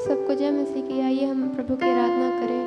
सबको जय मसीह की। आइए हम प्रभु की आराधना करें।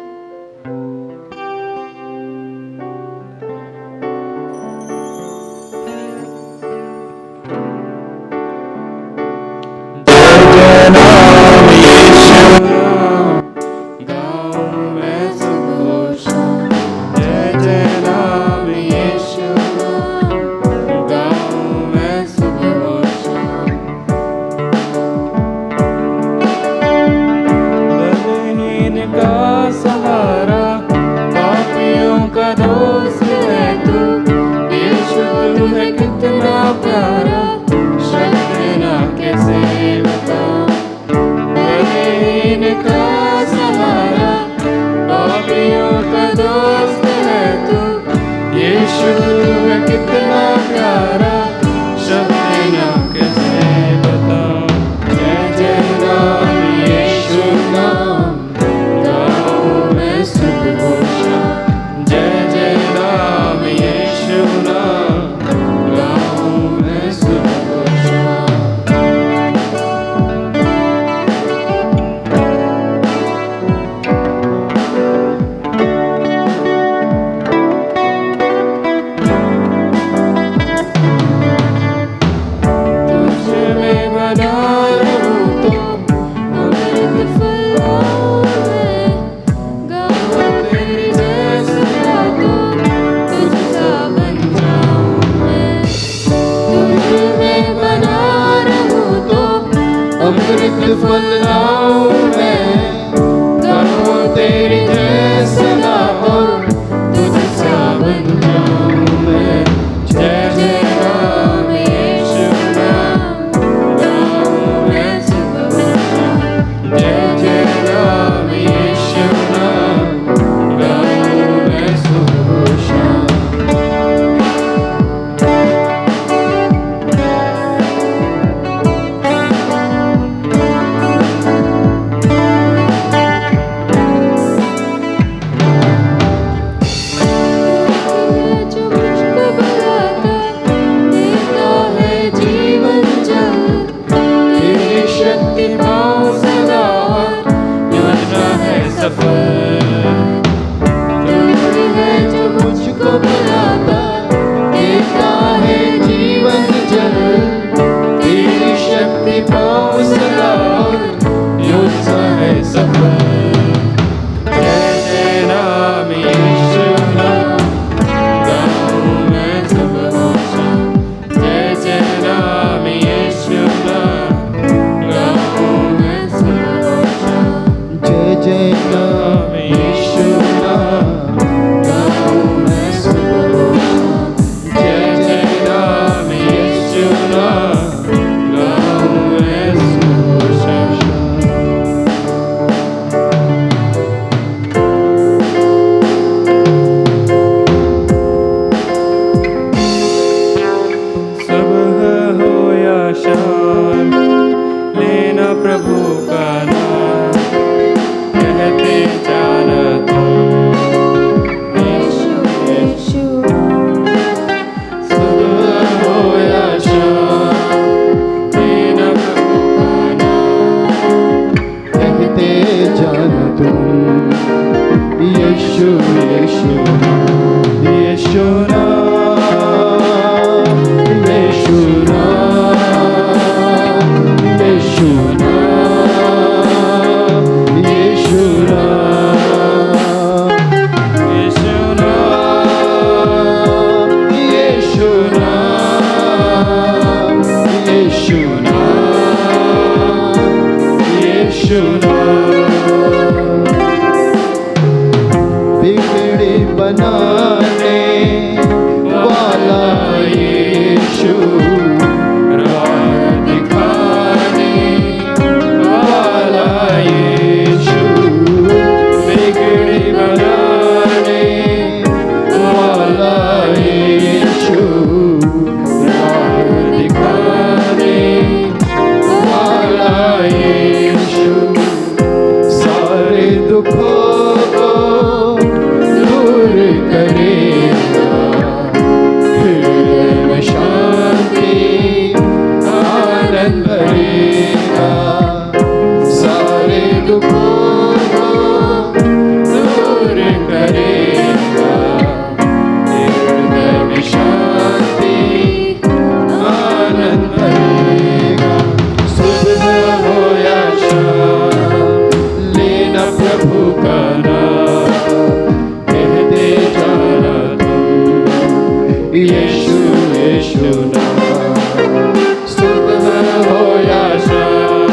शांति यीशु यीशु नाम स्तुत हो या शाम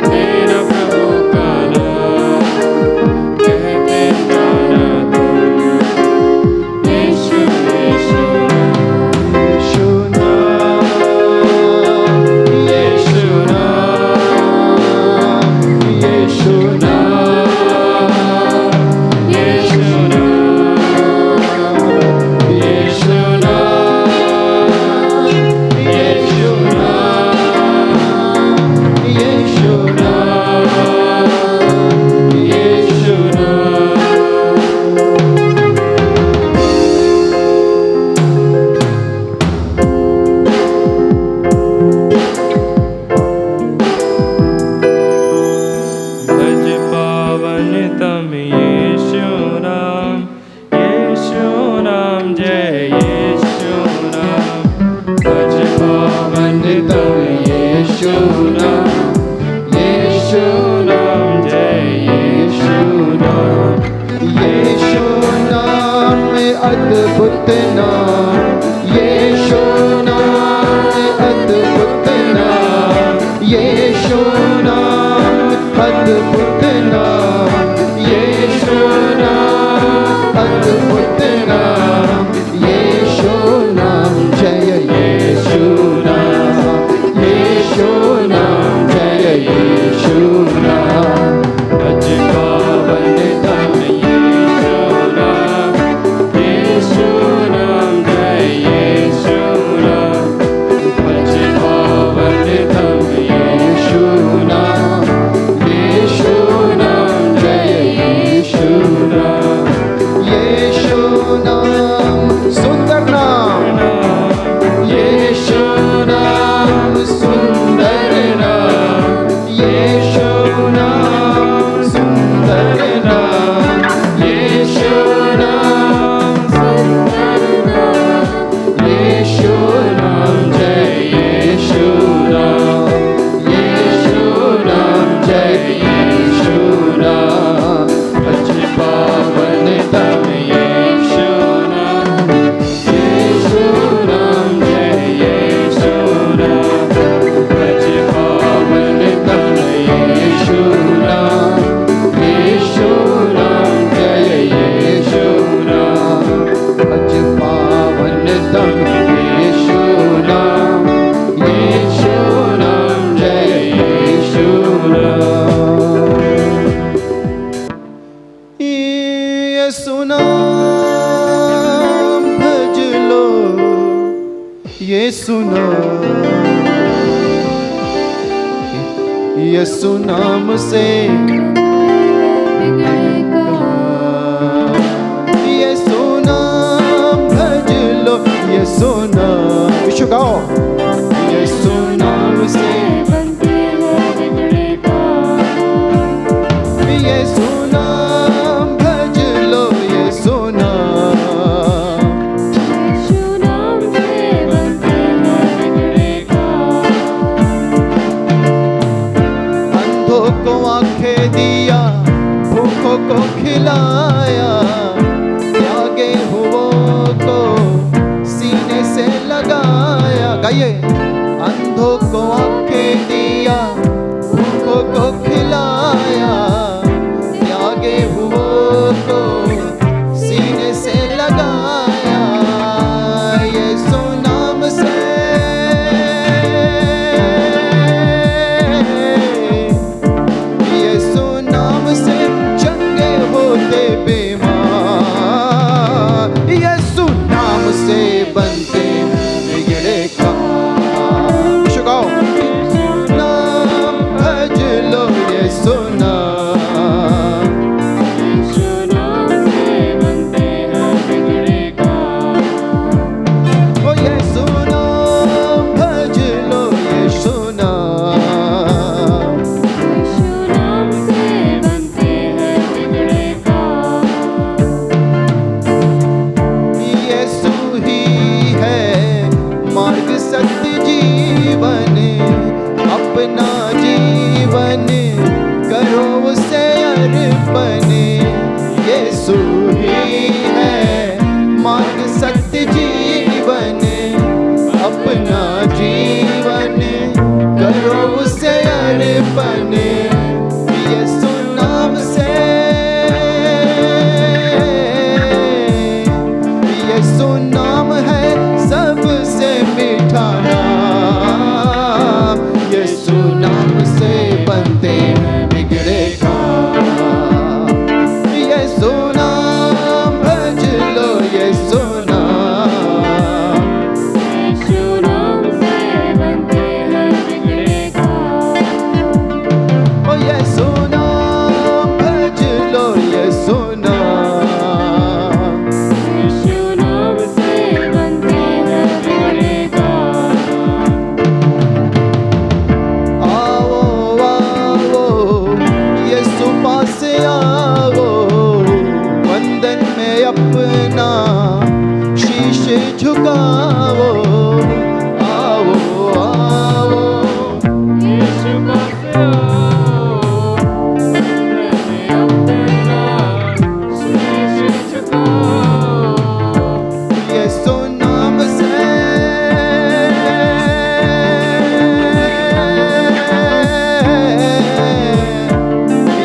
मेरा प्रभु का नाम कहते जाना तुम यीशु यीशु नाम यीशु नाम यीशु नाम यीशु नाम यीशु नाम यीशु नाम यीशु नाम यीशु भज पावन तम यीशु नाम जय यीशु नाम भज पावन तम यीशु नाम जय यीशु नाम में अद्भुत नाम यीशु नाम अद्भुत नाम यीशु नाम अद्भुत नाम यीशु नाम अद्भुत नाम यीशु नाम जय यीशु नाम जय यीशु नाम भज पावन तम यीशु नाम जय यीशु नाम भज पावन तम यीशु नाम जय यीशु नाम सुंदर नाम यीशु नाम सुंदर नाम यीशु नाम सुंदर नाम यीशु नाम सुंदर नाम यीशु नाम जय यीशु नाम जय यीशु नाम भज पावन तम यीशु नाम जय यीशु नाम भज पावन तम यीशु नाम जय यीशु नाम भज पावन तम यीशु नाम जय यीशु यीशु नाम भज लो यीशु नाम से यीशु नाम भज लो यीशु नाम विश्व गाओ यीशु नाम से यीशु नाम भज लो यीशु नाम अंधों को आंखें दिया भूखों को खिलाया त्यागे हुओं को सीने से लगाया गाइए अपना शीश झुकाओ, आओ आओ। यीशु पास आओ, मैंने अपना शीश झुकाओ। यीशु नाम से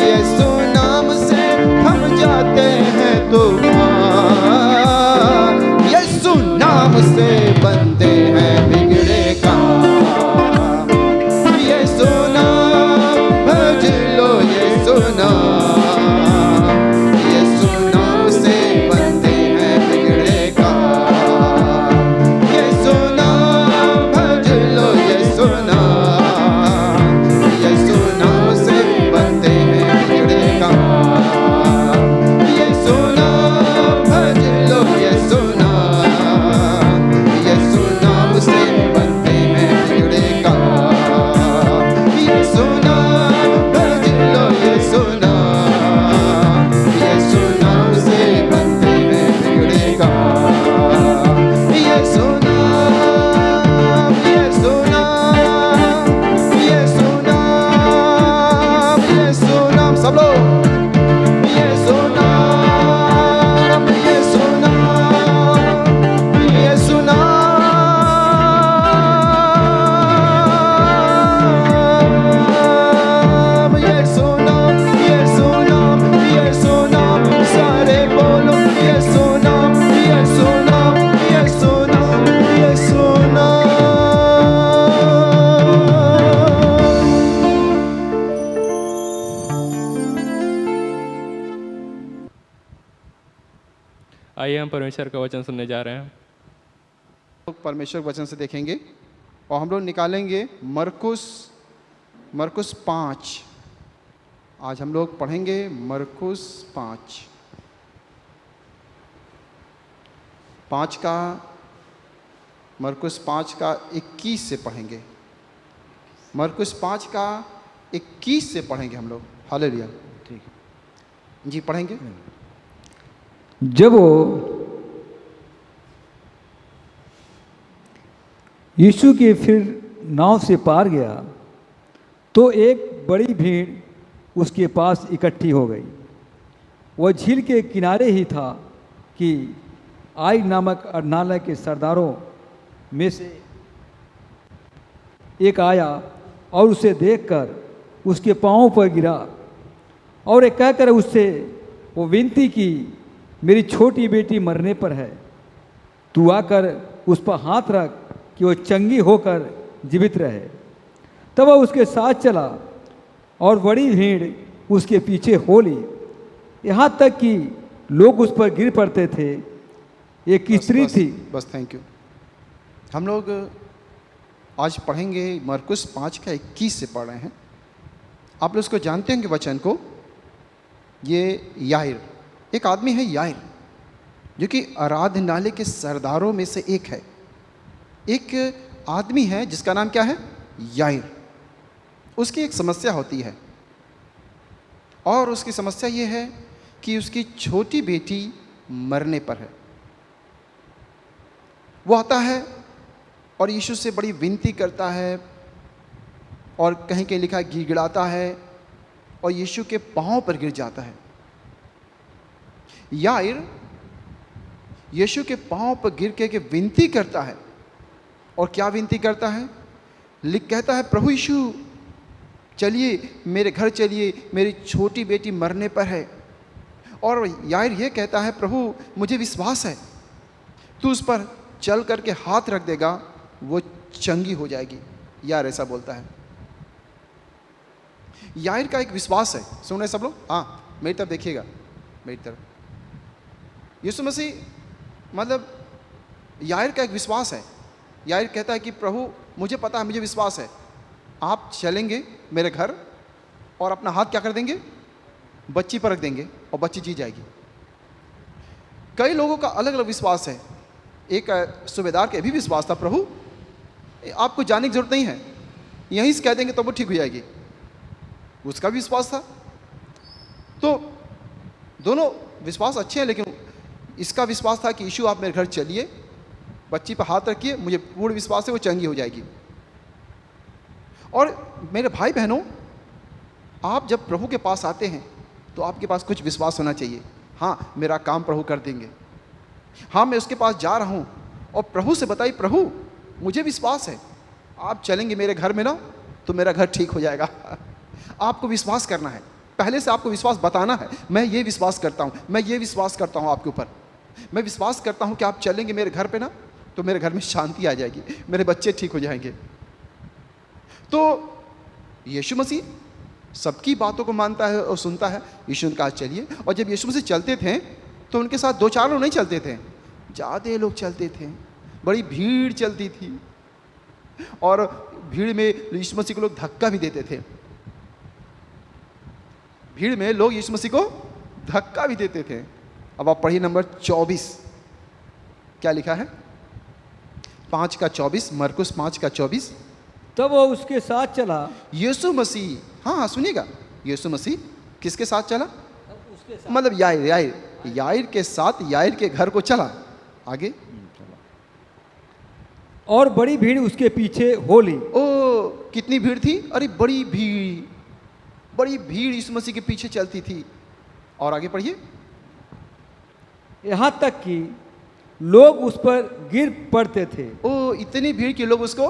यीशु नाम से थम जाते हैं तूफान, यीशु नाम से बनते हैं बिगड़े काम। यीशु नाम भज लो, यीशु नाम, यीशु नाम से बनते हैं बिगड़े काम। यीशु नाम भज लो, यीशु नाम, यीशु नाम से बनते हैं बिगड़े काम। यीशु नाम भज लो, यीशु नाम, यीशु नाम से बनते हैं बिगड़े काम। यीशु नाम भज लो, यीशु नाम, यीशु नाम से बनते हैं बिगड़े काम। यीशु नाम, यीशु नाम, यीशु नाम, यीशु नाम, सब लोग यीशु नाम, यीशु नाम, यीशु नाम, यीशु नाम, यीशु नाम, यीशु नाम, सारे बोलो यीशु नाम, यीशु नाम, यीशु नाम, यीशु नाम। आइए हम परमेश्वर का वचन सुनने जा रहे हैं। लोग परमेश्वर वचन से देखेंगे और हम लोग निकालेंगे मरकुस 5। आज हम लोग पढ़ेंगे मरकुस 5 का, मरकुस 5 का 21 से पढ़ेंगे। मरकुस 5 का 21 से पढ़ेंगे हम लोग। हालेलुया। ठीक है जी, पढ़ेंगे। जब वो यीशु के फिर नाव से पार गया तो एक बड़ी भीड़ उसके पास इकट्ठी हो गई। वह झील के किनारे ही था कि आई नामक अर्नालय के सरदारों में से एक आया और उसे देखकर उसके पांवों पर गिरा और एक कहकर उससे वो विनती की, मेरी छोटी बेटी मरने पर है, तू आकर उस पर हाथ रख कि वो चंगी होकर जीवित रहे। तब वह उसके साथ चला और बड़ी भीड़ उसके पीछे हो ली, यहाँ तक कि लोग उस पर गिर पड़ते थे। एक स्त्री थी। बस थैंक यू। हम लोग आज पढ़ेंगे मरकुस 5 का 21 से पढ़ रहे हैं। आप लोग उसको जानते होंगे वचन को। ये याइर, एक आदमी है याइर, जो कि आराधनालय के सरदारों में से एक है। एक आदमी है जिसका नाम क्या है? याइर। उसकी एक समस्या होती है और उसकी समस्या ये है कि उसकी छोटी बेटी मरने पर है। वो आता है और यीशु से बड़ी विनती करता है और कहीं कहीं लिखा है गिड़गिड़ाता है और यीशु के पांव पर गिर जाता है। याइर यीशु के पांव पर गिर के विनती करता है। और क्या विनती करता है? कहता है, प्रभु यीशु चलिए मेरे घर चलिए, मेरी छोटी बेटी मरने पर है। और याइर ये कहता है, प्रभु मुझे विश्वास है तू उस पर चल करके हाथ रख देगा, वो चंगी हो जाएगी। यार ऐसा बोलता है। याइर का एक विश्वास है। सुन रहे सब लोग? हाँ, मेरी तरफ देखिएगा, मेरी तरफ। यीशु मसीह मतलब याइर का एक विश्वास है। याइर कहता है कि प्रभु मुझे पता है, मुझे विश्वास है, आप चलेंगे मेरे घर और अपना हाथ क्या कर देंगे? बच्ची पर रख देंगे और बच्ची जी जाएगी। कई लोगों का अलग अलग विश्वास है। एक सूबेदार का भी विश्वास था, प्रभु आपको जाने की जरूरत नहीं है, यहीं से कह देंगे तो वो ठीक हो जाएगी। उसका भी विश्वास था। तो दोनों विश्वास अच्छे हैं, लेकिन इसका विश्वास था कि यीशु आप मेरे घर चलिए, बच्ची पर हाथ रखिए, मुझे पूर्ण विश्वास है वो चंगी हो जाएगी। और मेरे भाई बहनों, आप जब प्रभु के पास आते हैं तो आपके पास कुछ विश्वास होना चाहिए। हाँ, मेरा काम प्रभु कर देंगे, हाँ मैं उसके पास जा रहा हूँ और प्रभु से बताइए, प्रभु मुझे विश्वास है आप चलेंगे मेरे घर में ना तो मेरा घर ठीक हो जाएगा। आपको विश्वास करना है, पहले से आपको विश्वास बताना है, मैं ये विश्वास करता हूँ, मैं ये विश्वास करता हूँ आपके ऊपर, मैं विश्वास करता हूँ कि आप चलेंगे मेरे घर पे ना तो मेरे घर में शांति आ जाएगी, मेरे बच्चे ठीक हो जाएंगे। तो यीशु मसीह सबकी बातों को मानता है और सुनता है। यीशु ने कहा चलिए, और जब यीशु मसीह चलते थे तो उनके साथ 2-4 लोग नहीं चलते थे, ज़्यादा लोग चलते थे, बड़ी भीड़ चलती थी, और भीड़ में यीशु मसीह को लोग धक्का भी देते थे। भीड़ में लोग यीशु मसीह को धक्का भी देते थे। अब आप पढ़िए नंबर 24, क्या लिखा है? 5:24, मरकुस 5:24। तब वो उसके साथ चला। यीशु मसीह, हाँ सुनिएगा, यीशु मसीह किसके साथ चला? उसके साथ मतलब याईर के साथ याईर के घर को चला। आगे, और बड़ी भीड़ उसके पीछे हो ली। ओ कितनी भीड़ थी? अरे बड़ी भीड़ यीशु मसीह के पीछे चलती थी। और आगे पढ़िए, यहाँ तक कि लोग उस पर गिर पड़ते थे। ओ इतनी भीड़ के लोग उसको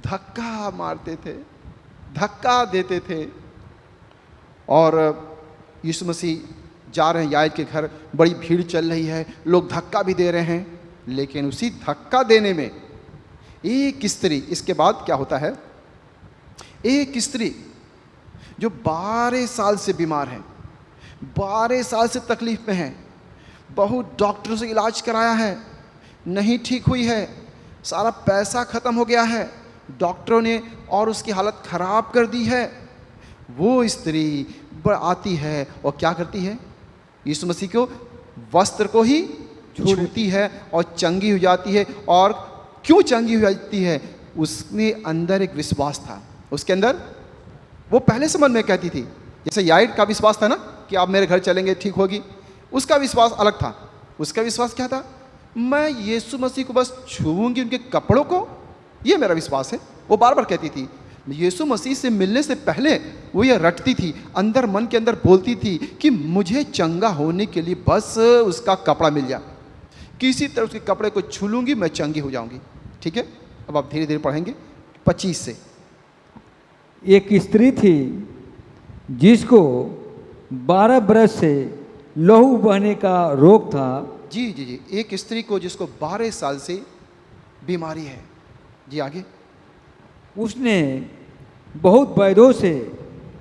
धक्का मारते थे, धक्का देते थे। और यीशु मसीह जा रहे हैं याईर के घर, बड़ी भीड़ चल रही है, लोग धक्का भी दे रहे हैं, लेकिन उसी धक्का देने में एक स्त्री, इसके बाद क्या होता है, एक स्त्री जो 12 साल से बीमार है, 12 साल से तकलीफ में है, बहुत डॉक्टरों से इलाज कराया है, नहीं ठीक हुई है, सारा पैसा ख़त्म हो गया है डॉक्टरों ने, और उसकी हालत ख़राब कर दी है। वो स्त्री आती है और क्या करती है? यीशु मसीह को वस्त्र को ही छूती है और चंगी हो जाती है। और क्यों चंगी हो जाती है? उसने अंदर एक विश्वास था, उसके अंदर, वो पहले से मन में कहती थी, जैसे याईर का विश्वास था ना कि आप मेरे घर चलेंगे ठीक होगी, उसका विश्वास अलग था। उसका विश्वास क्या था? मैं यीशु मसीह को बस छूऊंगी, उनके कपड़ों को, ये मेरा विश्वास है। वो बार बार कहती थी, यीशु मसीह से मिलने से पहले वो ये रटती थी, अंदर मन के अंदर बोलती थी कि मुझे चंगा होने के लिए बस उसका कपड़ा मिल जाए, किसी तरह उसके कपड़े को छू लूँगी, मैं चंगी हो जाऊँगी। ठीक है, अब आप धीरे धीरे पढ़ेंगे 25 से। एक स्त्री थी जिसको 12 बरस से लहू बहने का रोग था। जी, एक स्त्री को जिसको 12 साल से बीमारी है। जी आगे। उसने बहुत वैद्यों से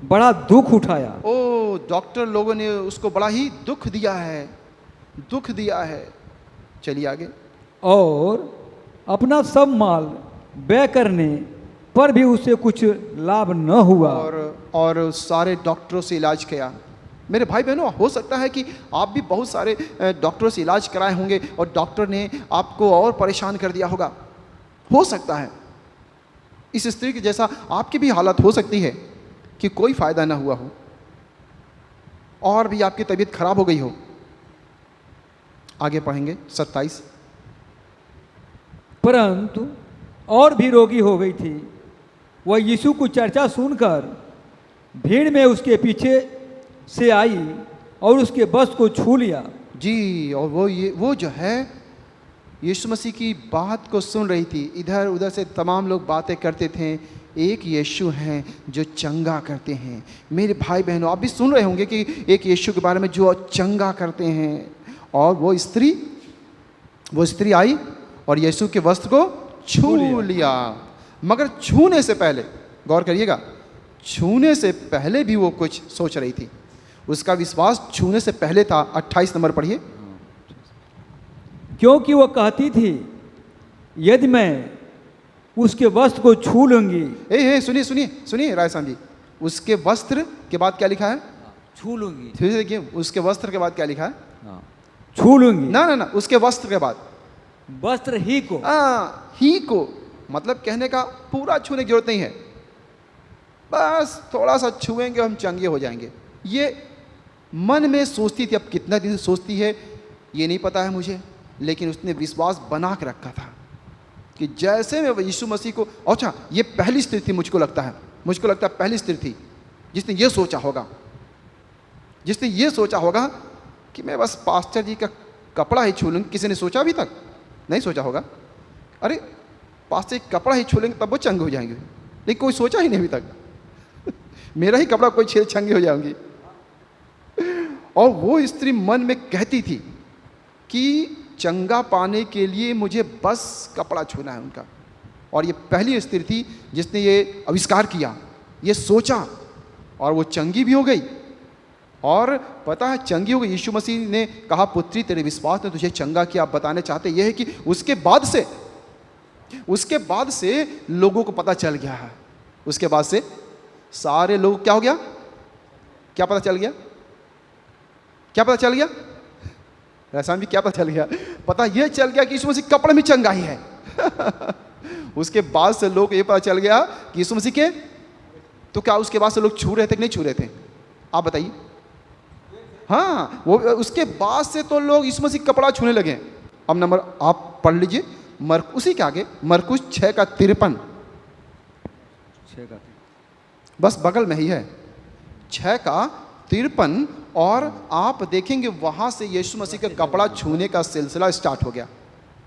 बड़ा दुख उठाया। ओ डॉक्टर लोगों ने उसको बड़ा ही दुख दिया है। चलिए आगे। और अपना सब माल व्यय करने पर भी उसे कुछ लाभ न हुआ। और सारे डॉक्टरों से इलाज किया। मेरे भाई बहनों, हो सकता है कि आप भी बहुत सारे डॉक्टरों से इलाज कराए होंगे और डॉक्टर ने आपको और परेशान कर दिया होगा। हो सकता है इस स्त्री की जैसा आपकी भी हालत हो सकती है कि कोई फ़ायदा ना हुआ हो और भी आपकी तबीयत खराब हो गई हो। आगे पढ़ेंगे 27। परंतु और भी रोगी हो गई थी। वह यीशु की चर्चा सुनकर भीड़ में उसके पीछे से आई और उसके वस्त्र को छू लिया। जी, और वो जो है यीशु मसीह की बात को सुन रही थी। इधर उधर से तमाम लोग बातें करते थे, एक यीशु हैं जो चंगा करते हैं। मेरे भाई बहनों, आप भी सुन रहे होंगे कि एक यीशु के बारे में जो चंगा करते हैं। और वो स्त्री आई और यीशु के वस्त्र को छू लिया। मगर छूने से पहले, गौर करिएगा, छूने से पहले भी वो कुछ सोच रही थी। उसका विश्वास छूने से पहले था। 28 नंबर पढ़िए। क्योंकि वो कहती थी, यदि मैं उसके वस्त्र को छू लूंगी। सुनिए रायसान जी, उसके वस्त्र के बाद क्या लिखा है? छू लूंगी। देखिए, उसके वस्त्र के बाद क्या लिखा है? छू लूंगी। ना, उसके वस्त्र के बाद वस्त्र ही को। ही को मतलब कहने का पूरा छूने की जरूरत नहीं है, बस थोड़ा सा छुएंगे हम चंगे हो जाएंगे। ये मन में सोचती थी। अब कितना दिन सोचती है ये नहीं पता है मुझे, लेकिन उसने विश्वास बना के रखा था कि जैसे मैं यीशु मसीह को, अच्छा ये पहली स्त्री थी, मुझको लगता है पहली स्त्री थी जिसने ये सोचा होगा, कि मैं बस पास्टर जी का कपड़ा ही छू लूँगी। किसी ने सोचा अभी तक? नहीं सोचा होगा। अरे पास्टर जी कपड़ा ही छू लेंगे तब वो चंगे हो जाएंगे, लेकिन कोई सोचा ही नहीं अभी तक मेरा ही कपड़ा कोई छेड़ चंगे हो जाऊंगी। और वो स्त्री मन में कहती थी कि चंगा पाने के लिए मुझे बस कपड़ा छूना है उनका। और ये पहली स्त्री थी जिसने ये आविष्कार किया, ये सोचा, और वो चंगी भी हो गई। और पता है चंगी हो गई। यीशु मसीह ने कहा, पुत्री तेरे विश्वास ने तुझे चंगा किया। आप बताने चाहते यह है कि उसके बाद से लोगों को पता चल गया है। उसके बाद से सारे लोग क्या हो गया? क्या पता चल गया? ऐसा भी क्या पता चल गया? पता यह चल गया कि यीशु मसीह कपड़े में चंगाई है उसके बाद से लोग ये पता चल गया कि यीशु मसीह के, तो क्या उसके बाद से लोग छू रहे थे कि नहीं छू रहे थे? आप बताइए। हाँ, वो उसके बाद से तो लोग यीशु मसीह कपड़ा छूने लगे। अब नंबर आप पढ़ लीजिए, उसी के आगे मरकुस 6:53, बस बगल में ही है, 6:53। और आप देखेंगे वहां से यीशु मसीह का कपड़ा छूने का सिलसिला स्टार्ट हो गया।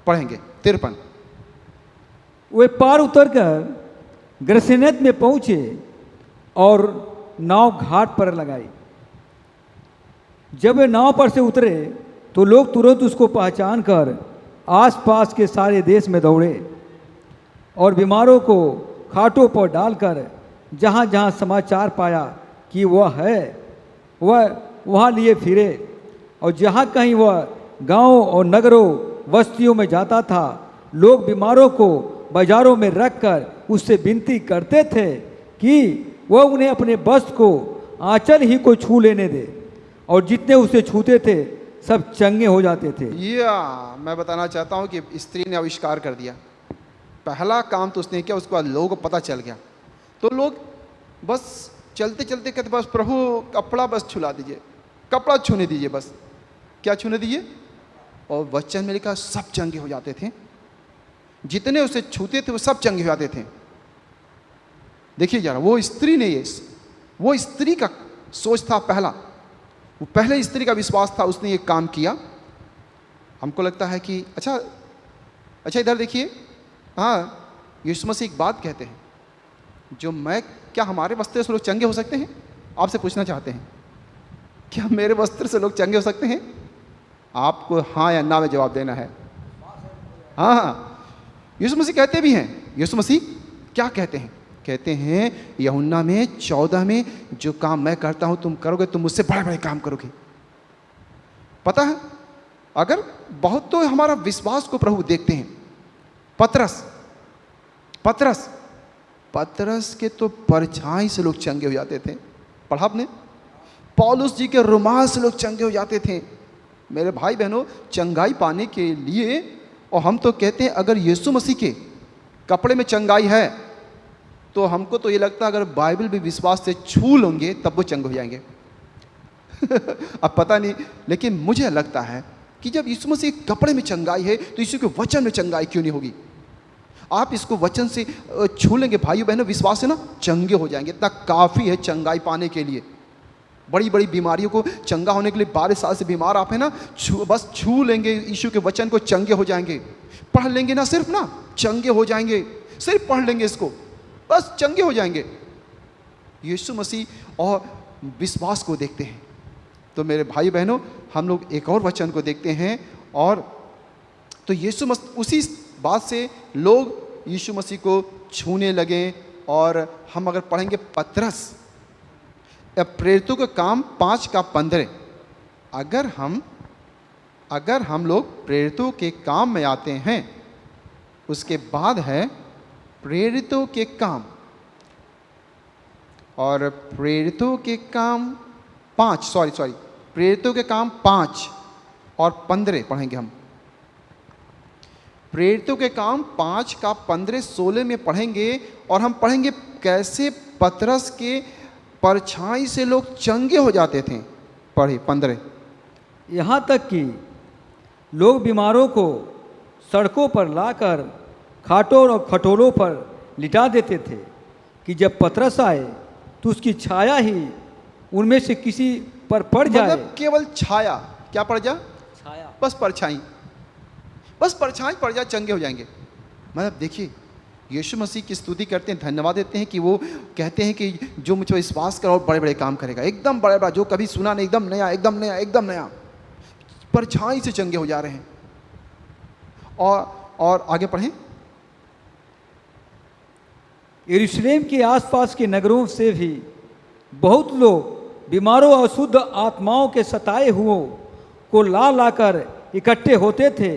पढ़ेंगे 53। वे पार उतरकर गरसेनत में पहुंचे और नाव घाट पर लगाई। जब वे नाव पर से उतरे तो लोग तुरंत उसको पहचान कर आसपास के सारे देश में दौड़े और बीमारों को खाटों पर डालकर जहाँ जहाँ समाचार पाया कि वह है, वह वहाँ लिए फिरे। और जहाँ कहीं वह गांवों और नगरों बस्तियों में जाता था, लोग बीमारों को बाजारों में रखकर उससे विनती करते थे कि वह उन्हें अपने वस्त्र को, आंचल ही को छू लेने दे। और जितने उसे छूते थे सब चंगे हो जाते थे। मैं बताना चाहता हूँ कि स्त्री ने आविष्कार कर दिया। पहला काम तो उसने किया, उसके बाद लोगों को पता चल गया। तो लोग बस चलते चलते कहते, बस प्रभु कपड़ा बस छुला दीजिए, कपड़ा छूने दीजिए, बस क्या छूने दीजिए। और वचन में लिखा सब चंगे हो जाते थे, जितने उसे छूते थे वो सब चंगे हो जाते थे। देखिए जरा, वो स्त्री का सोच था पहले स्त्री का विश्वास था, उसने ये काम किया। हमको लगता है कि अच्छा इधर देखिए। हाँ, यीशु मसीह एक बात कहते हैं, क्या हमारे वस्त्र से लोग चंगे हो सकते हैं? आपसे पूछना चाहते हैं, क्या मेरे वस्त्र से लोग चंगे हो सकते हैं? आपको हाँ या ना में जवाब देना है। हाँ, यीशु मसीह कहते भी हैं। यीशु मसीह क्या कहते हैं? कहते हैं यूहन्ना में 14 में, जो काम मैं करता हूं तुम करोगे, तुम मुझसे बड़े बड़े काम करोगे। पता है, अगर बहुत तो हमारा विश्वास को प्रभु देखते हैं। पतरस के तो परछाई से लोग चंगे हो जाते थे। पढ़ा आपने? पौलुस जी के रुमाल से लोग चंगे हो जाते थे। मेरे भाई बहनों, चंगाई पाने के लिए, और हम तो कहते हैं अगर यीशु मसीह के कपड़े में चंगाई है तो हमको तो ये लगता है अगर बाइबल भी विश्वास से छू लेंगे तब वो चंगे हो जाएंगे अब पता नहीं, लेकिन मुझे लगता है कि जब यीशु मसीह के कपड़े में चंगाई है तो यीशु के वचन में चंगाई क्यों नहीं होगी? आप इसको वचन से छू लेंगे भाइयों बहनों, विश्वास से ना चंगे हो जाएंगे। इतना काफ़ी है चंगाई पाने के लिए। बड़ी बड़ी बीमारियों को चंगा होने के लिए 12 साल से बीमार आप हैं ना, बस छू लेंगे यीशु के वचन को, चंगे हो जाएंगे। पढ़ लेंगे ना, सिर्फ ना चंगे हो जाएंगे। सिर्फ पढ़ लेंगे इसको, बस चंगे हो जाएंगे। यीशु मसीह और विश्वास को देखते हैं। तो मेरे भाई बहनों, हम लोग एक और वचन को देखते हैं। और तो यीशु मसीह, उसी बात से लोग यीशु मसीह को छूने लगे। और हम अगर पढ़ेंगे पतरस प्रेरितों का काम 5:15, अगर हम लोग प्रेरितों के काम में आते हैं, उसके बाद है प्रेरितों के काम, और प्रेरितों के काम 5 और 15 पढ़ेंगे हम। प्रेरितों के काम 5:15, 16 में पढ़ेंगे। और हम पढ़ेंगे कैसे पतरस के परछाई से लोग चंगे हो जाते थे। पढ़े 15। यहाँ तक कि लोग बीमारों को सड़कों पर लाकर खाटों और खटोलों पर लिटा देते थे कि जब पतरस आए तो उसकी छाया ही उनमें से किसी पर पड़ जाए। मतलब केवल छाया, क्या पड़ जाए? छाया, बस परछाई, बस परछाई पड़ जाए, चंगे हो जाएंगे। मतलब देखिए, यीशु मसीह की स्तुति करते हैं, धन्यवाद देते हैं कि वो कहते हैं कि जो मुझ पर विश्वास करो और बड़े बड़े काम करेगा, एकदम बड़ा बड़ा, जो कभी सुना नहीं, एकदम नया, एकदम नया, एकदम नया, परछाई से चंगे हो जा रहे हैं। और आगे पढ़ें। यरूशलेम के आसपास के नगरों से भी बहुत लोग बीमारों और अशुद्ध आत्माओं के सताए हुओं को ला लाकर इकट्ठे होते थे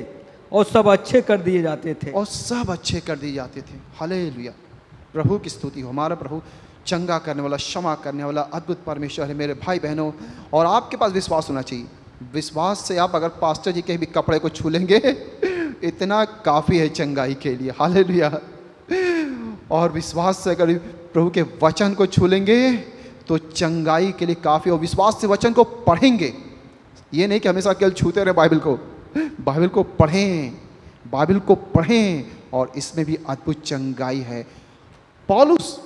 और सब अच्छे कर दिए जाते थे। और सब अच्छे कर दिए जाते थे। हालेलुया, प्रभु की स्तुति हो। हमारा प्रभु चंगा करने वाला, क्षमा करने वाला अद्भुत परमेश्वर है मेरे भाई बहनों। और आपके पास विश्वास होना चाहिए। विश्वास से आप अगर पास्टर जी के भी कपड़े को छू लेंगे इतना काफ़ी है चंगाई के लिए। हालेलुया। और विश्वास से अगर प्रभु के वचन को छू लेंगे तो चंगाई के लिए काफ़ी। और विश्वास से वचन को पढ़ेंगे, ये नहीं कि हमेशा केवल छूते रहे बाइबल को, बाइबल को पढ़ें, बाइबल को पढ़ें और इसमें भी अद्भुत चंगाई है। पौलुस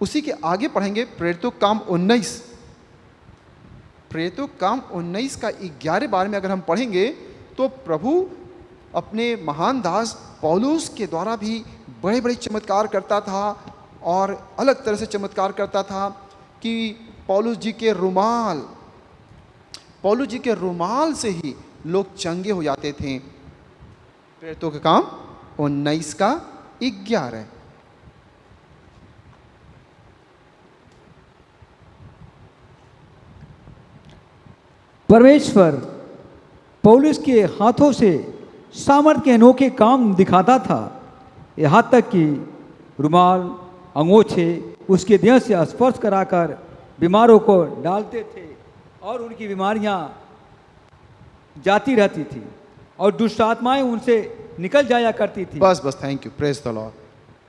उसी के आगे पढ़ेंगे, प्रेरितों काम 19, प्रेरितों काम 19 का 11 बार में अगर हम पढ़ेंगे तो प्रभु अपने महान दास पौलुस के द्वारा भी बड़े बड़े चमत्कार करता था। और अलग तरह से चमत्कार करता था कि पौलुस जी के रुमाल से ही लोग चंगे हो जाते थे। प्रेरितों के काम 19 का 11। परमेश्वर पौलुस के हाथों से सामर्थ के अनोखे काम दिखाता था, यहाँ तक कि रुमाल, अंगोछे उसके देह से स्पर्श कराकर बीमारों को डालते थे और उनकी बीमारियां जाती रहती थी और दुष्ट आत्माएं उनसे निकल जाया करती थी। बस thank you, praise the Lord.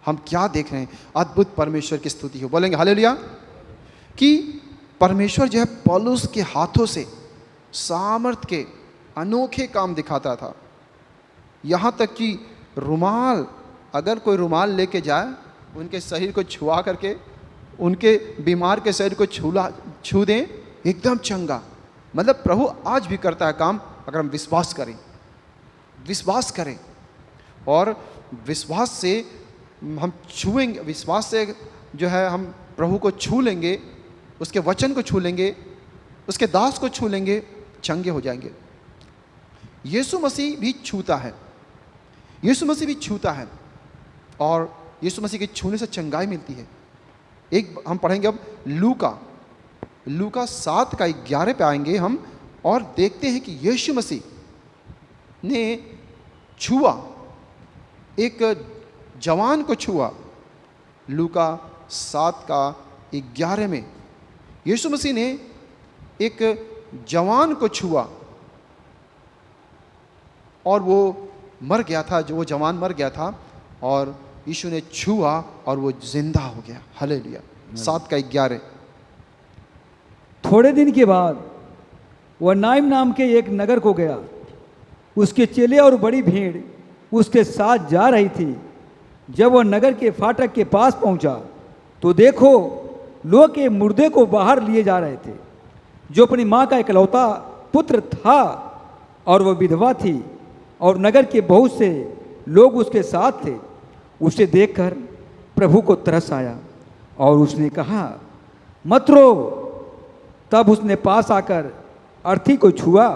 हम क्या देख रहे हैं? अद्भुत परमेश्वर की स्तुति हो। बोलेंगे हालेलुया। कि परमेश्वर जो है पौलुस के हाथों से सामर्थ के अनोखे काम दिखाता था। यहाँ तक कि रुमाल, अगर कोई रुमाल लेके जाए, उनके शरीर को छुआ करके उनके बीमार के शरीर को छू दें, एकदम चंगा। मतलब प्रभु आज भी करता है काम, अगर हम विश्वास करें और विश्वास से हम छुएंगे, विश्वास से जो है हम प्रभु को छू लेंगे, उसके वचन को छू लेंगे, उसके दास को छू लेंगे, चंगे हो जाएंगे। यीशु मसीह भी छूता है और यीशु मसीह के छूने से चंगाई मिलती है। एक हम पढ़ेंगे अब लूका 7 का 11 पे आएंगे हम और देखते हैं कि यीशु मसीह ने छुआ, एक जवान को छुआ। लूका 7 का 11 में यीशु मसीह ने एक जवान को छुआ और वो मर गया था, जो वो जवान मर गया था और यीशु ने छुआ और वो जिंदा हो गया। हालेलुया। 7 का 11। थोड़े दिन के बाद वह नाइम नाम के एक नगर को गया। उसके चेले और बड़ी भीड़ उसके साथ जा रही थी। जब वह नगर के फाटक के पास पहुंचा तो देखो, लोग के मुर्दे को बाहर लिए जा रहे थे, जो अपनी माँ का इकलौता पुत्र था और वह विधवा थी और नगर के बहुत से लोग उसके साथ थे। उसे देखकर प्रभु को तरस आया और उसने कहा, मत रो। तब उसने पास आकर अर्थी को छुआ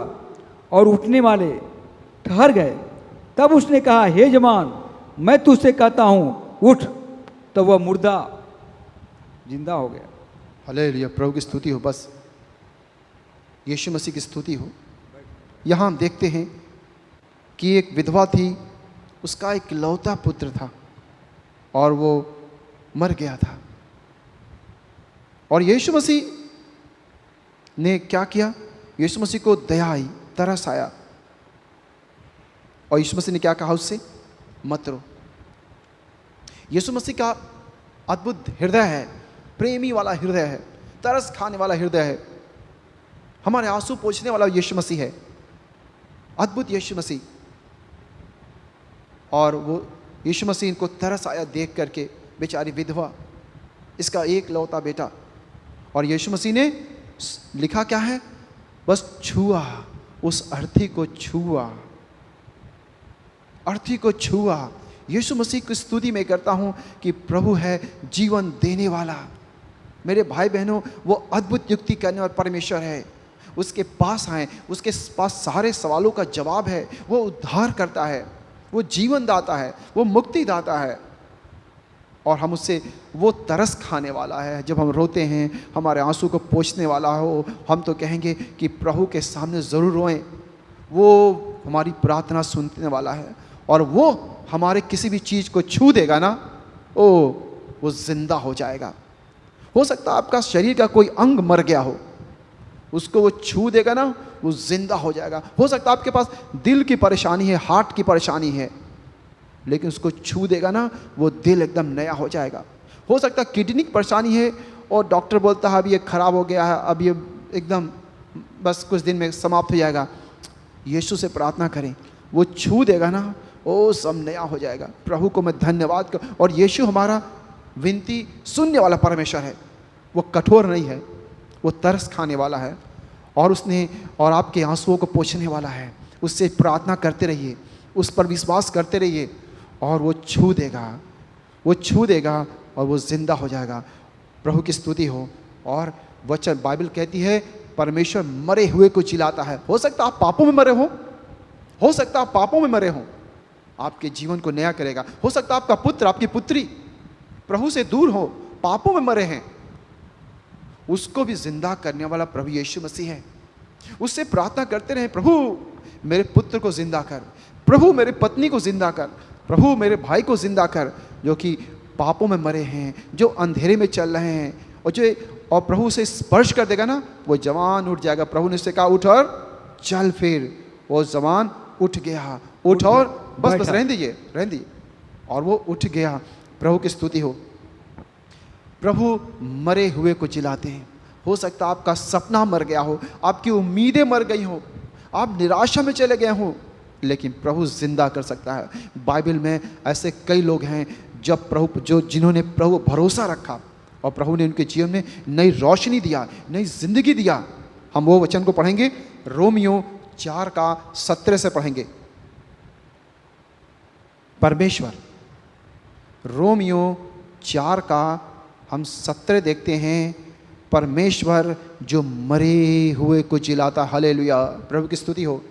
और उठने वाले ठहर गए। तब उसने कहा, हे जवान, मैं तुझसे कहता हूँ, उठ। तो वह मुर्दा जिंदा हो गया। हालेलुया। प्रभु की स्तुति हो। बस यीशु मसीह की स्तुति हो। यहाँ हम देखते हैं कि एक विधवा थी, उसका एक लौता पुत्र था और वो मर गया था। और यीशु मसीह ने क्या किया? यीशु मसीह को दया आई, तरस आया और यीशु मसीह ने क्या कहा उससे? मत रो। यीशु मसीह का अद्भुत हृदय है, प्रेमी वाला हृदय है, तरस खाने वाला हृदय है, हमारे आंसू पोंछने वाला यीशु मसीह है। अद्भुत यीशु मसीह। और वो यीशु मसीह को तरस आया देख करके, बेचारी विधवा, इसका एक लौता बेटा। और यीशु मसीह ने लिखा क्या है? बस छुआ, उस अर्थी को छुआ, अर्थी को छुआ। यीशु मसीह की स्तुति मैं करता हूँ कि प्रभु है जीवन देने वाला। मेरे भाई बहनों, वो अद्भुत युक्ति करने वाला परमेश्वर है। उसके पास आए, उसके पास सारे सवालों का जवाब है। वो उद्धार करता है, वो जीवन दाता है, वो मुक्ति दाता है। और हम उससे, वो तरस खाने वाला है। जब हम रोते हैं, हमारे आंसू को पोंछने वाला हो, हम तो कहेंगे कि प्रभु के सामने ज़रूर रोएं। वो हमारी प्रार्थना सुनने वाला है। और वो हमारे किसी भी चीज़ को छू देगा ना, वो जिंदा हो जाएगा। हो सकता है आपका शरीर का कोई अंग मर गया हो, उसको वो छू देगा ना, वो जिंदा हो जाएगा। हो सकता है आपके पास दिल की परेशानी है, हार्ट की परेशानी है, लेकिन उसको छू देगा ना, वो दिल एकदम नया हो जाएगा। हो सकता है किडनी की परेशानी है और डॉक्टर बोलता है अब ये खराब हो गया है, अब ये एकदम बस कुछ दिन में समाप्त हो जाएगा। यीशु से प्रार्थना करें, वो छू देगा ना, वो सब नया हो जाएगा। प्रभु को मैं धन्यवाद कर। और यीशु हमारा विनती सुनने वाला परमेश्वर है। वो कठोर नहीं है, वो तरस खाने वाला है। और उसने, और आपके आंसुओं को पोंछने वाला है। उससे प्रार्थना करते रहिए, उस पर विश्वास करते रहिए, और वो छू देगा, वो छू देगा और वो जिंदा हो जाएगा। प्रभु की स्तुति हो। और वचन, बाइबल कहती है परमेश्वर मरे हुए को जिलाता है। हो सकता आप पापों में मरे हो सकता आप पापों में मरे हो, आपके जीवन को नया करेगा। हो सकता आपका पुत्र, आपकी पुत्री प्रभु से दूर हो, पापों में मरे हैं, उसको भी जिंदा करने वाला प्रभु यीशु मसीह है। उससे प्रार्थना करते रहे, प्रभु मेरे पुत्र को जिंदा कर, प्रभु मेरे पत्नी को जिंदा कर, प्रभु मेरे भाई को जिंदा कर, जो कि पापों में मरे हैं, जो अंधेरे में चल रहे हैं। और प्रभु उसे स्पर्श कर देगा ना, वो जवान उठ जाएगा। प्रभु ने उससे कहा उठ और चल फिर। वो जवान उठ गया, उठ और बस रहने दीजिए। और वो उठ गया। प्रभु की स्तुति हो। प्रभु मरे हुए को जिलाते हैं। हो सकता आपका सपना मर गया हो, आपकी उम्मीदें मर गई हो, आप निराशा में चले गए हो, लेकिन प्रभु जिंदा कर सकता है। बाइबल में ऐसे कई लोग हैं जब प्रभु, जिन्होंने प्रभु भरोसा रखा और प्रभु ने उनके जीवन में नई रोशनी दिया, नई जिंदगी दिया। हम वो वचन को पढ़ेंगे, रोमियो 4:17 से पढ़ेंगे। परमेश्वर, रोमियो 4:17 देखते हैं। परमेश्वर जो मरे हुए को जिलाता। हालेलुया, प्रभु की स्तुति हो।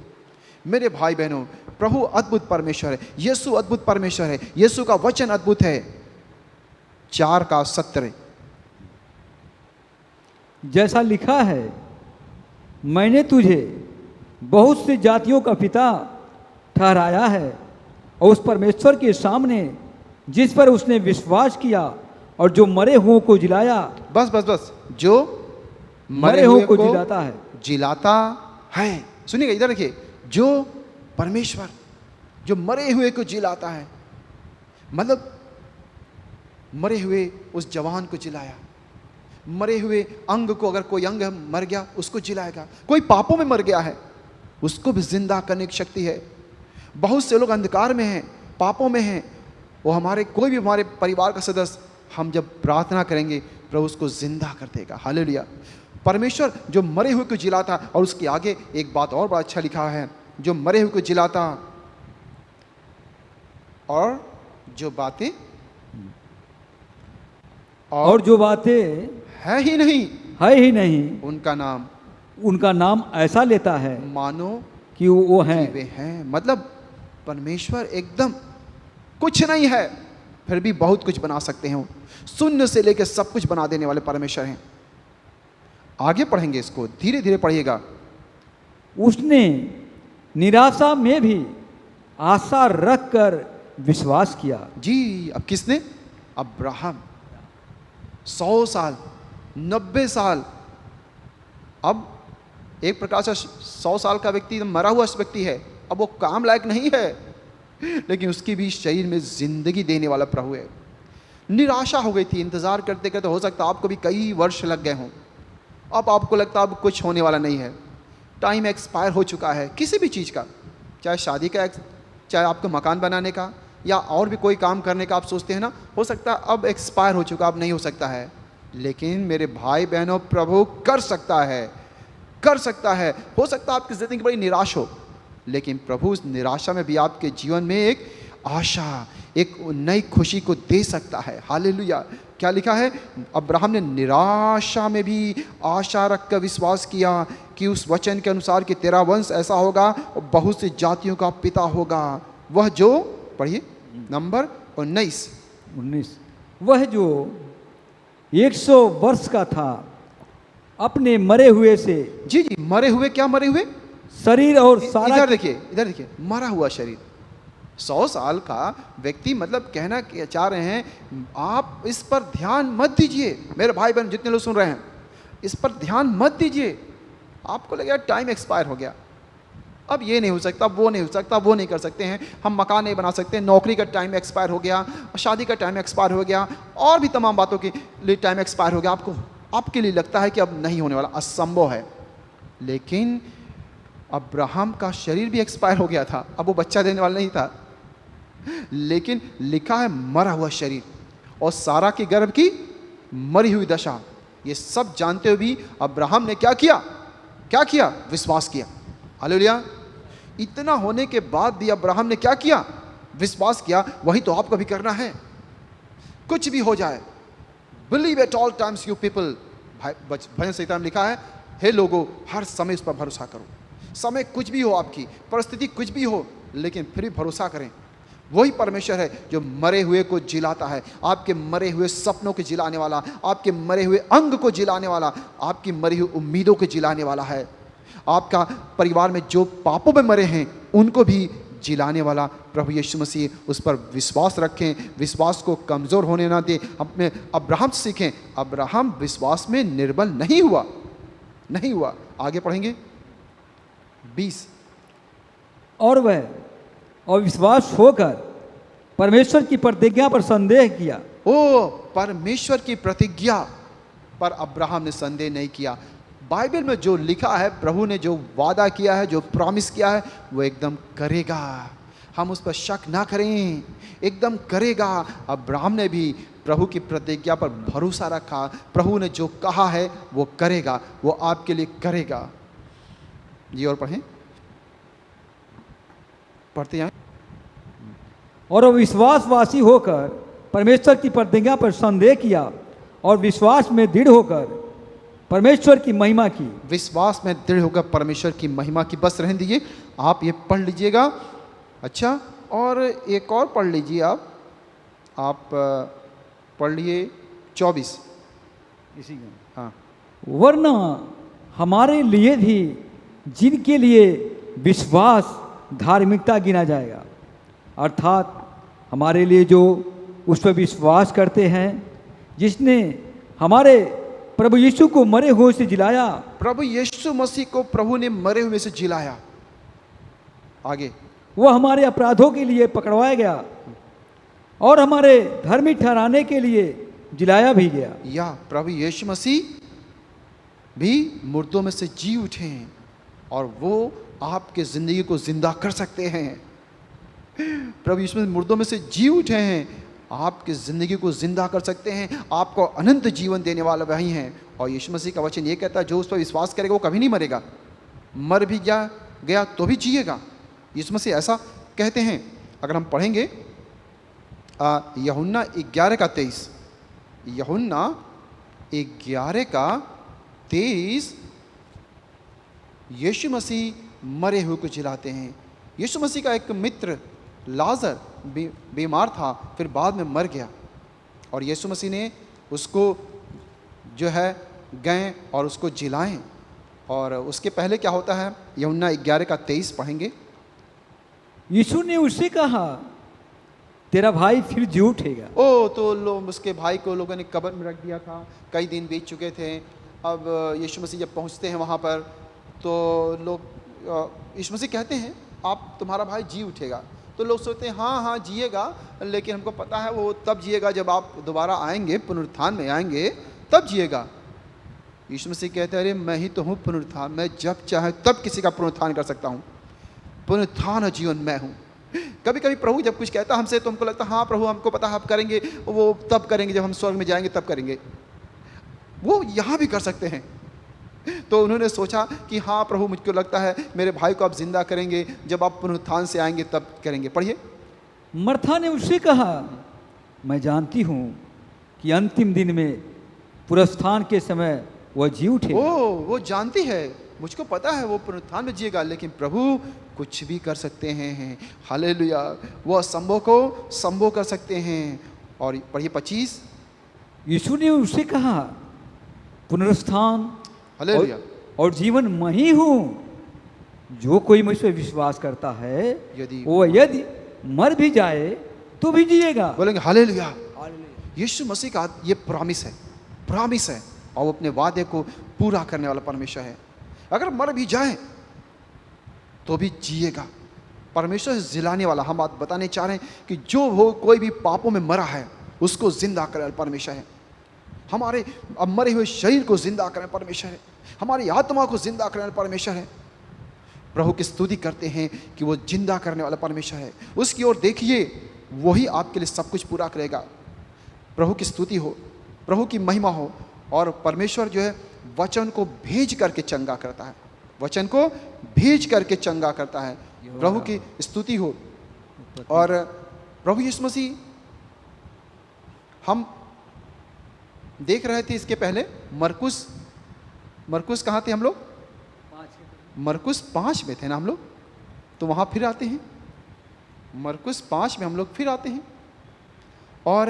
मेरे भाई बहनों, प्रभु अद्भुत परमेश्वर है, यीशु अद्भुत परमेश्वर है, यीशु का वचन अद्भुत है। 4:17 जैसा लिखा है, मैंने तुझे बहुत सी जातियों का पिता ठहराया है, और उस परमेश्वर के सामने जिस पर उसने विश्वास किया और जो मरे हुओं को जिलाया। बस जो मरे हुओं को जिलाता है। सुनिएगा, इधर देखिए, जो परमेश्वर जो मरे हुए को जिलाता है, मतलब मरे हुए उस जवान को जिलाया। मरे हुए अंग को, अगर कोई अंग मर गया उसको जिलाएगा। कोई पापों में मर गया है, उसको भी जिंदा करने की शक्ति है। बहुत से लोग अंधकार में हैं, पापों में हैं, वो हमारे, कोई भी हमारे परिवार का सदस्य, हम जब प्रार्थना करेंगे प्रभु उसको जिंदा कर देगा। हालेलुया। परमेश्वर जो मरे हुए को जिलाता। और उसके आगे एक बात और बड़ा अच्छा लिखा है, जो मरे हुए को जिलाता और जो बातें और जो बातें है ही नहीं उनका नाम ऐसा लेता है मानो कि वो हैं। वे हैं। मतलब परमेश्वर एकदम कुछ नहीं है, फिर भी बहुत कुछ बना सकते हैं। शून्य से लेकर सब कुछ बना देने वाले परमेश्वर हैं। आगे पढ़ेंगे इसको, धीरे धीरे पढ़िएगा। उसने निराशा में भी आशा रखकर विश्वास किया। जी, अब किसने? अब्राहम। 100 साल, 90 साल, अब एक प्रकार से 100 साल का व्यक्ति मरा हुआ व्यक्ति है, अब वो काम लायक नहीं है, लेकिन उसकी भी शरीर में जिंदगी देने वाला प्रभु है। निराशा हो गई थी, इंतजार करते करते, हो सकता आपको भी कई वर्ष लग गए हों। अब आपको लगता अब कुछ होने वाला नहीं है, टाइम एक्सपायर हो चुका है किसी भी चीज़ का, चाहे शादी का, चाहे आपको मकान बनाने का या और भी कोई काम करने का आप सोचते हैं ना, हो सकता है अब एक्सपायर हो चुका, अब नहीं हो सकता है। लेकिन मेरे भाई बहनों, प्रभु कर सकता है, कर सकता है। हो सकता है आपकी ज़िंदगी बड़ी निराश हो, लेकिन प्रभु उस निराशा में भी आपके जीवन में एक आशा, एक नई खुशी को दे सकता है। हालेलुया। क्या लिखा है? अब्राहम ने निराशा में भी आशा रख कर विश्वास किया कि उस वचन के अनुसार कि तेरा वंश ऐसा होगा और बहुत सी जातियों का पिता होगा। वह जो, पढ़िए नंबर 19। वह जो 100 वर्ष का था, अपने मरे हुए से, जी जी, मरे हुए, क्या मरे हुए? शरीर और सारा, इधर देखिए, इधर देखिए, मरा हुआ शरीर। 100 साल का व्यक्ति, मतलब कहना चाह रहे हैं आप इस पर ध्यान मत दीजिए। मेरे भाई बहन जितने लोग सुन रहे हैं, इस पर ध्यान मत दीजिए। आपको लगेगा टाइम एक्सपायर हो गया, अब ये नहीं हो सकता, वो नहीं हो सकता, वो नहीं कर सकते हैं, हम मकान नहीं बना सकते, नौकरी का टाइम एक्सपायर हो गया, शादी का टाइम एक्सपायर हो गया, और भी तमाम बातों के लिए टाइम एक्सपायर हो गया। आपके लिए लगता है कि अब नहीं होने वाला, असंभव है। लेकिन अब्राहम का शरीर भी एक्सपायर हो गया था, अब वो बच्चा देने वाला नहीं था, लेकिन लिखा है मरा हुआ शरीर और सारा के गर्भ की मरी हुई दशा। ये सब जानते हुए भी अब्राहम ने क्या किया? क्या किया? विश्वास किया। हालेलुया। इतना होने के बाद भी अब्राहम ने क्या किया? विश्वास किया। वही तो आपको भी करना है, कुछ भी हो जाए। Believe at all times you people. भजन संहिता में लिखा है, हे लोगों, हर समय उस पर भरोसा करो। समय कुछ भी हो, आपकी परिस्थिति कुछ भी हो, लेकिन फिर भी भरोसा करें। वही परमेश्वर है जो मरे हुए को जिलाता है, आपके मरे हुए सपनों को जिलाने वाला, आपके मरे हुए अंग को जिलाने वाला, आपकी मरी हुई उम्मीदों को जिलाने वाला है। आपका परिवार में जो पापों में मरे हैं उनको भी जिलाने वाला प्रभु यीशु मसीह। उस पर विश्वास रखें, विश्वास को कमज़ोर होने ना दें। अपने अब्राहम से सीखें। अब्राहम विश्वास में निर्बल नहीं हुआ, नहीं हुआ। आगे पढ़ेंगे 20। और वह अविश्वास होकर परमेश्वर की प्रतिज्ञा पर संदेह किया। ओ, परमेश्वर की प्रतिज्ञा पर अब्राहम ने संदेह नहीं किया। बाइबल में जो लिखा है, प्रभु ने जो वादा किया है, जो प्रॉमिस किया है, वो एकदम करेगा। हम उस पर शक ना करें, एकदम करेगा। अब्राहम ने भी प्रभु की प्रतिज्ञा पर भरोसा रखा। प्रभु ने जो कहा है वो करेगा, वो आपके लिए करेगा। ये और पढ़ें, पढ़ते हैं। और विश्वासवासी होकर परमेश्वर की प्रतिज्ञा पर संदेह किया और विश्वास में दृढ़ होकर परमेश्वर की महिमा की। विश्वास में दृढ़ होकर परमेश्वर की महिमा की। बस रहने दीजिए, आप ये पढ़ लीजिएगा। अच्छा, और एक और पढ़ लीजिए आप पढ़ लिए 24 इसी का। हाँ। वरना हमारे लिए भी जिनके लिए विश्वास धार्मिकता गिना जाएगा, अर्थात हमारे लिए जो उस पर विश्वास करते हैं, जिसने हमारे प्रभु यीशु को मरे हुए से जिलाया। प्रभु यीशु मसीह को प्रभु ने मरे हुए से जिलाया। आगे, वह हमारे अपराधों के लिए पकड़वाया गया और हमारे धर्मी ठहराने के लिए जिलाया भी गया। या प्रभु यीशु मसीह भी मुर्दों में से जी उठे हैं और वो आपके ज़िंदगी को जिंदा कर सकते हैं। प्रभु यीशु मसीह मुर्दों में से जी उठे हैं, आपकी ज़िंदगी को जिंदा कर सकते हैं, आपको अनंत जीवन देने वाला वही हैं। और यीशु मसीह का वचन ये कहता है, जो उस पर विश्वास करेगा वो कभी नहीं मरेगा, मर भी गया तो भी जिएगा। यीशु मसीह ऐसा कहते हैं। अगर हम पढ़ेंगे यूहन्ना 11:23, यूहन्ना 11:23, यीशु मसीह मरे हुए को जिलाते हैं। यीशु मसीह का एक मित्र लाजर बीमार था, फिर बाद में मर गया, और यीशु मसीह ने उसको जो है गए और उसको जिलाएं। और उसके पहले क्या होता है, यूहन्ना 11:23 पढ़ेंगे। यीशु ने उससे कहा, तेरा भाई फिर जी उठेगा। ओ, तो लोग उसके भाई को लोगों ने कब्र में रख दिया था, कई दिन बीत चुके थे। अब यीशु मसीह जब पहुंचते हैं वहाँ पर, तो लोग यीशु मसीह कहते हैं, आप तुम्हारा भाई जी उठेगा। तो लोग सोचते हैं हाँ हाँ जिएगा, लेकिन हमको पता है वो तब जिएगा जब आप दोबारा आएंगे, पुनरुत्थान में आएंगे, तब जिएगा। यीशु मसीह कहते हैं, अरे मैं ही तो हूँ पुनरुत्थान, मैं जब चाहे तब किसी का पुनरुत्थान कर सकता हूँ। पुनरुत्थान और जीवन मैं हूँ। कभी कभी प्रभु जब कुछ कहता हमसे तो हमको लगता हाँ प्रभु हमको पता है आप करेंगे, वो तब करेंगे जब हम स्वर्ग में जाएंगे तब करेंगे। वो यहाँ भी कर सकते हैं। तो उन्होंने सोचा कि हाँ प्रभु मुझको लगता है मेरे भाई को आप जिंदा करेंगे, जब आप पुनरुत्थान से आएंगे तब करेंगे। पढ़िए। मर्था ने उससे कहा, मैं जानती हूँ कि अंतिम दिन में पुनरुत्थान के समय वह जी उठे। वो जानती है, मुझको पता है वो पुनरुत्थान में जिएगा, लेकिन प्रभु कुछ भी कर सकते हैं। हालेलुया। वो असंभव को संभव कर सकते हैं। और पढ़िए 25। यीशु ने उससे कहा, पुनरुत्थान हालेलुया और जीवन मैं ही हूँ। जो कोई मुझ पर विश्वास करता है यदि मर भी जाए तो भी जिएगा। बोलेंगे हालेलुया। यीशु मसीह का ये प्रॉमिस है और वो अपने वादे को पूरा करने वाला परमेश्वर है। अगर मर भी जाए तो भी जिएगा। परमेश्वर से जिलाने वाला। हम बात बताने चाह रहे हैं कि जो हो कोई भी पापों में मरा है उसको जिंदा करने वाला परमेश्वर है। हमारे अब मरे हुए शरीर को जिंदा करने वाला परमेश्वर है। हमारी आत्मा को जिंदा करने वाला परमेश्वर है। प्रभु की स्तुति करते हैं कि वो जिंदा करने वाला परमेश्वर है। उसकी ओर देखिए, वही आपके लिए सब कुछ पूरा करेगा। प्रभु की स्तुति हो, प्रभु की महिमा हो। और परमेश्वर जो है वचन को भेज करके चंगा करता है। वचन को भेज करके चंगा करता है। प्रभु की स्तुति हो। और प्रभु यीशु मसीह, हम देख रहे थे इसके पहले मरकुस कहाँ थे हम लोग? मरकुस 5 में थे ना हम लोग। तो वहाँ फिर आते हैं, मरकुस 5 में हम लोग फिर आते हैं। और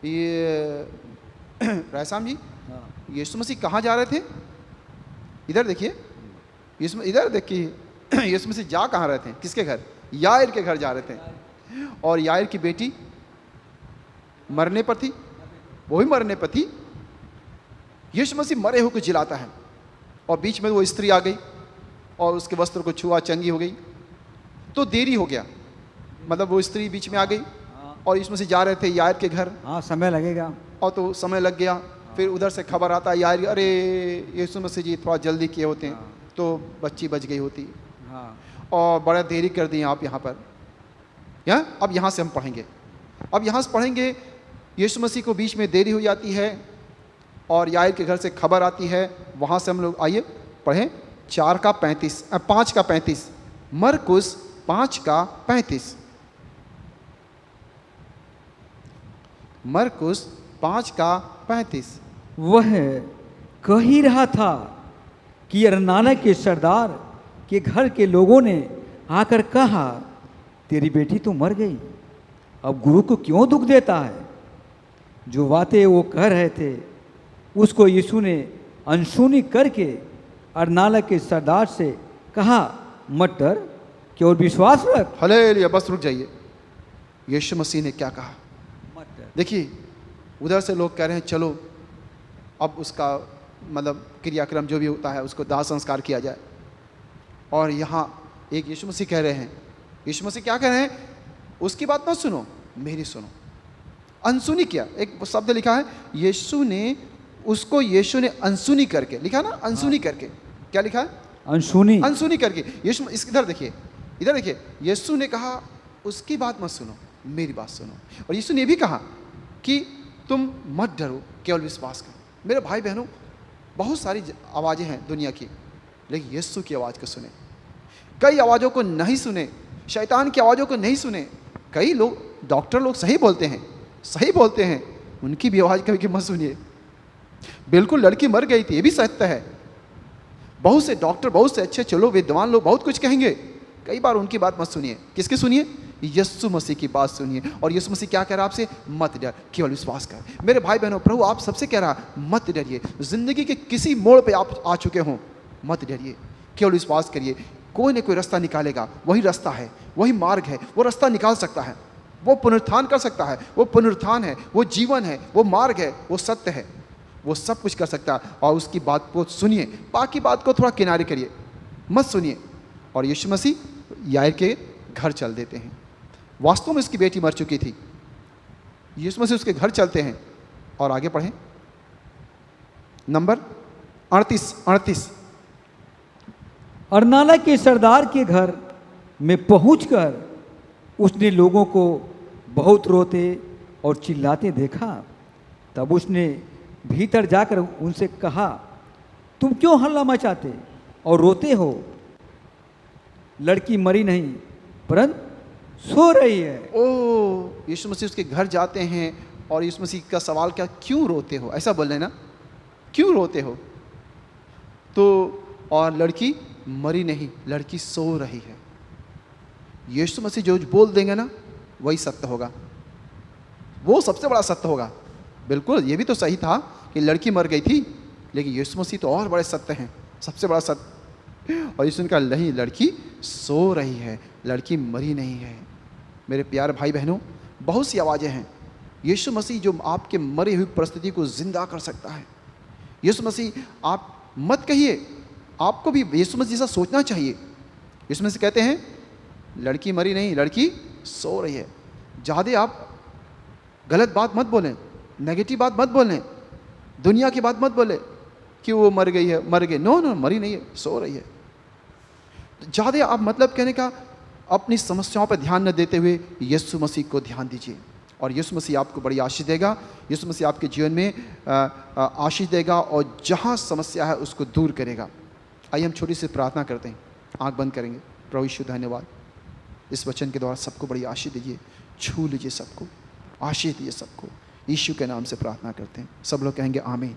ये रायसाम जी, यीशु मसीह कहाँ जा रहे थे? इधर देखिए, इधर देखिए यीशु मसीह जा कहाँ रहे थे? किसके घर? याईर के घर जा रहे थे। और याईर की बेटी मरने पर थी, वही मरने पर थी। यीशु मसीह मरे हुए को जिलाता है और बीच में वो स्त्री आ गई और उसके वस्त्र को छुआ, चंगी हो गई। तो देरी हो गया, मतलब वो स्त्री बीच में आ गई और यीशु मसीह जा रहे थे याईर के घर। हाँ, समय लगेगा। और तो समय लग गया। फिर उधर से खबर आता है याईर, अरे यीशु मसीह जी थोड़ा जल्दी किए होते हैं तो बच्ची बच गई होती। और बड़ा देरी कर दी आप यहाँ पर। अब यहाँ से हम पढ़ेंगे, अब यहाँ से पढ़ेंगे। यीशु मसीह को बीच में देरी हो जाती है और याईर के घर से खबर आती है। वहाँ से हम लोग आइए पढ़ें 5 का 35। मरकुस 5 का 35। मरकुस 5 का 35। वह कह ही रहा था कि अरनाना के सरदार के घर के लोगों ने आकर कहा, तेरी बेटी तो मर गई, अब गुरु को क्यों दुख देता है? जो बातें वो कह रहे थे उसको यीशु ने अनसुनी करके अरनाना के सरदार से कहा, मत डर, केवल विश्वास रख। हालेलुया। बस रुक जाइए। यीशु मसीह ने क्या कहा? मत डर। देखिए, उधर से लोग कह रहे हैं चलो अब उसका मतलब क्रियाक्रम जो भी होता है उसको दाह संस्कार किया जाए। और यहाँ एक यीशु मसीह कह रहे हैं, यीशु मसीह क्या कह रहे हैं? उसकी बात मत सुनो, मेरी सुनो। अनसुनी किया, एक शब्द लिखा है यीशु ने अनसुनी करके लिखा ना, अनसुनी करके। क्या लिखा है? अनसुनी करके। यीशु इधर देखिए, यीशु ने कहा उसकी बात मत सुनो, मेरी बात सुनो। और यीशु ने ये भी कहा कि तुम मत डरो, केवल विश्वास करो। मेरे भाई बहनों, बहुत सारी आवाज़ें हैं दुनिया की, लेकिन यीशु की आवाज़ को सुने। कई आवाज़ों को नहीं सुने, शैतान की आवाज़ों को नहीं सुने। कई लोग, डॉक्टर लोग सही बोलते हैं, उनकी भी आवाज़ कभी मत सुनिए। बिल्कुल लड़की मर गई थी, ये भी सत्य है। बहुत से डॉक्टर, बहुत से अच्छे चलो विद्वान लोग बहुत कुछ कहेंगे, कई बार उनकी बात मत सुनिए। किसकी सुनिए? यीशु मसीह की बात सुनिए। और यीशु मसीह क्या कह रहा है आपसे? मत डर, केवल विश्वास कर। मेरे भाई बहनों, प्रभु आप सबसे कह रहा, मत डरिए। जिंदगी के किसी मोड़ पे आप आ चुके हों, मत डरिए, केवल विश्वास करिए। कोई न कोई रास्ता निकालेगा। वही रास्ता है, वही मार्ग है, वो रास्ता निकाल सकता है, वो पुनरुत्थान कर सकता है। वो पुनरुत्थान है, वो जीवन है, वो मार्ग है, वो सत्य है, वो सब कुछ कर सकता है। और उसकी बात को सुनिए, बाकी बात को थोड़ा किनारे करिए, मत सुनिए। और यीशु मसीह याईर के घर चल देते हैं। वास्तव में उसकी बेटी मर चुकी थी। यीशु मसीह उसके घर चलते हैं। और आगे पढ़ें, नंबर 38। अरनाना के सरदार के घर में पहुंचकर उसने लोगों को बहुत रोते और चिल्लाते देखा। तब उसने भीतर जाकर उनसे कहा, तुम क्यों हल्ला मचाते और रोते हो? लड़की मरी नहीं परंतु सो रही है। ओ, यीशु मसीह उसके घर जाते हैं और यीशु मसीह का सवाल क्या, क्यों रोते हो? ऐसा बोल रहे हैं ना, क्यों रोते हो? तो और लड़की मरी नहीं, लड़की सो रही है। यीशु मसीह जो बोल देंगे ना वही सत्य होगा, वो सबसे बड़ा सत्य होगा। बिल्कुल, ये भी तो सही था कि लड़की मर गई थी, लेकिन यीशु मसीह तो और बड़े सत्य हैं, सबसे बड़ा सत्य। और यीशु ने कहा नहीं, लड़की सो रही है, लड़की मरी नहीं है। मेरे प्यारे भाई बहनों, बहुत सी आवाज़ें हैं। यीशु मसीह जो आपके मरी हुई परिस्थिति को जिंदा कर सकता है। यीशु मसीह, आप मत कहिए, आपको भी यीशु मसीह जैसा सोचना चाहिए। यीशु मसीह कहते हैं लड़की मरी नहीं, लड़की सो रही है। ज़्यादा आप गलत बात मत बोलें, नेगेटिव बात मत बोलें, दुनिया की बात मत बोलें कि वो मर गई है, मर गई। नो नो, मरी नहीं है, सो रही है। ज़्यादा आप मतलब कहने का अपनी समस्याओं पर ध्यान न देते हुए यीशु मसीह को ध्यान दीजिए, और यीशु मसीह आपको बड़ी आशीष देगा। यीशु मसीह आपके जीवन में आशीष देगा और जहाँ समस्या है उसको दूर करेगा। आइए हम छोटी सी प्रार्थना करते हैं, आंख बंद करेंगे। प्रभु यीशु धन्यवाद, इस वचन के द्वारा सबको बड़ी आशीष दीजिए, छू लीजिए सबको, आशीष दीजिए सबको। यीशु के नाम से प्रार्थना करते हैं, सब लोग कहेंगे आमीन।